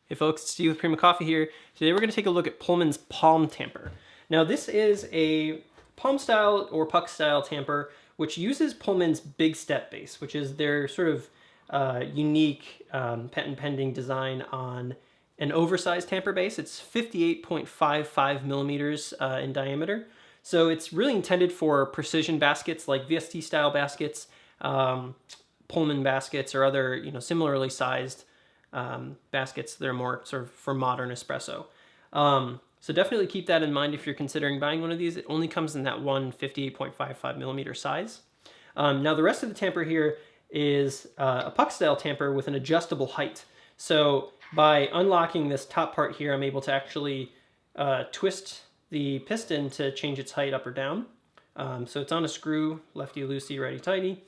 Hey folks, it's Steve with Prima Coffee here. Today we're going to take a look at Pullman's Palm Tamper. Now this is a palm style or puck style tamper which uses Pullman's Bigstep base, which is their sort of unique patent pending design on an oversized tamper base. It's 58.55 millimeters in diameter. So it's really intended for precision baskets like VST style baskets, Pullman baskets, or other similarly sized baskets that are more sort of for modern espresso. So definitely keep that in mind if you're considering buying one of these. It only comes in that one 58.55 millimeter size. Now the rest of the tamper here is a puck style tamper with an adjustable height. So by unlocking this top part here, I'm able to actually twist the piston to change its height up or down. So it's on a screw, lefty loosey, righty tighty.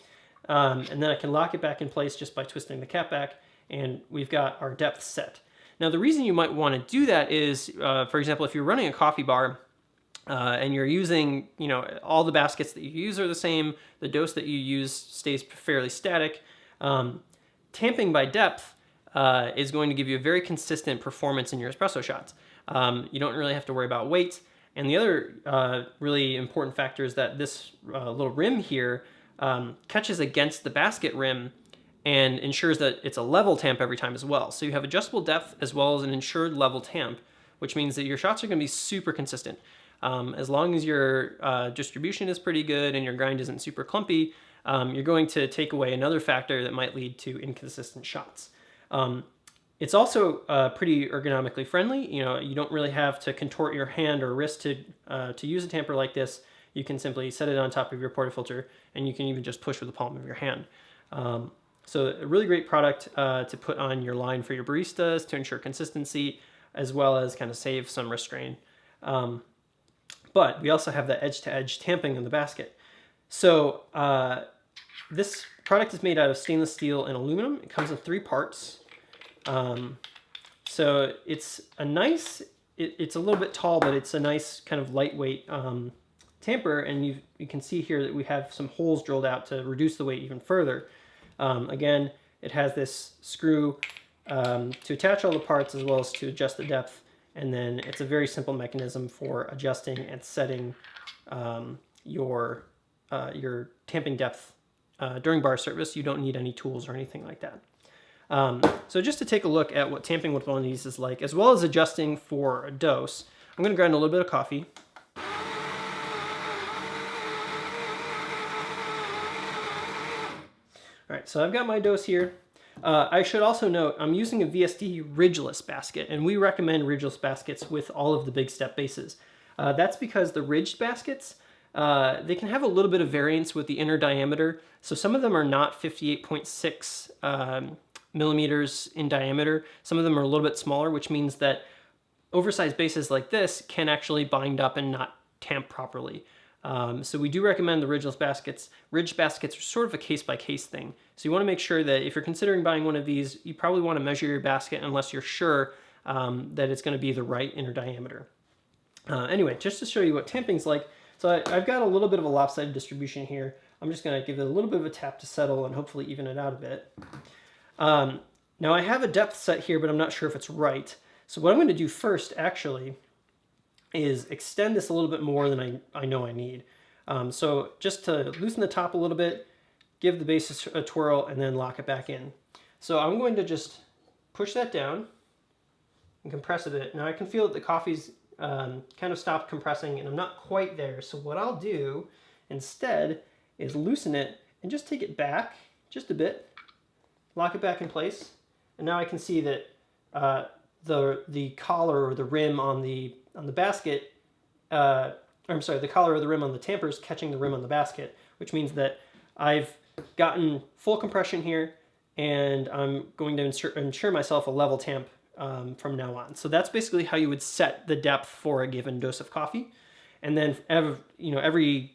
And then I can lock it back in place just by twisting the cap back, and we've got our depth set. Now the reason you might want to do that is, for example, if you're running a coffee bar and you're using, all the baskets that you use are the same, the dose that you use stays fairly static, tamping by depth is going to give you a very consistent performance in your espresso shots. You don't really have to worry about weight. And the other really important factor is that this little rim here catches against the basket rim and ensures that it's a level tamp every time as well. So you have adjustable depth as well as an ensured level tamp, which means that your shots are going to be super consistent. As long as your distribution is pretty good and your grind isn't super clumpy, you're going to take away another factor that might lead to inconsistent shots. It's also pretty ergonomically friendly. You don't really have to contort your hand or wrist to use a tamper like this. You can simply set it on top of your portafilter, and you can even just push with the palm of your hand. So a really great product to put on your line for your baristas to ensure consistency, as well as kind of save some wrist strain. But we also have that edge-to-edge tamping in the basket. So this product is made out of stainless steel and aluminum. It comes in 3 parts. So it's a nice, it's a little bit tall, but it's a nice kind of lightweight tamper, and you can see here that we have some holes drilled out to reduce the weight even further. Again, it has this screw to attach all the parts as well as to adjust the depth, and then it's a very simple mechanism for adjusting and setting your tamping depth during bar service. You don't need any tools or anything like that. So just to take a look at what tamping with one of these is like, as well as adjusting for a dose, I'm going to grind a little bit of coffee. All right, so I've got my dose here. I should also note I'm using a VSD ridgeless basket, and we recommend ridgeless baskets with all of the Bigstep bases. That's because the ridged baskets, they can have a little bit of variance with the inner diameter. So some of them are not 58.6 millimeters in diameter. Some of them are a little bit smaller, which means that oversized bases like this can actually bind up and not tamp properly. So we do recommend the ridgeless baskets. Ridged baskets are sort of a case-by-case thing. So you want to make sure that if you're considering buying one of these, you probably want to measure your basket unless you're sure that it's going to be the right inner diameter. Anyway, just to show you what tamping's like, so I've got a little bit of a lopsided distribution here. I'm just going to give it a little bit of a tap to settle and hopefully even it out a bit. Now I have a depth set here, but I'm not sure if it's right. So what I'm going to do first, actually, is extend this a little bit more than I know I need. So just to loosen the top a little bit, give the base a twirl, and then lock it back in. So I'm going to just push that down and compress a bit. Now I can feel that the coffee's kind of stopped compressing, and I'm not quite there. So what I'll do instead is loosen it and just take it back just a bit, lock it back in place, and now I can see that the collar or the rim on the basket, I'm sorry, the collar or the rim on the tamper is catching the rim on the basket, which means that I've gotten full compression here, and I'm going to ensure myself a level tamp from now on. So that's basically how you would set the depth for a given dose of coffee, and then every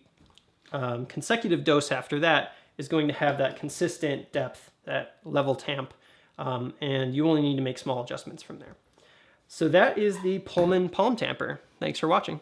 consecutive dose after that is going to have that consistent depth, that level tamp, and you only need to make small adjustments from there. So that is the Pullman Palm Tamper. Thanks for watching.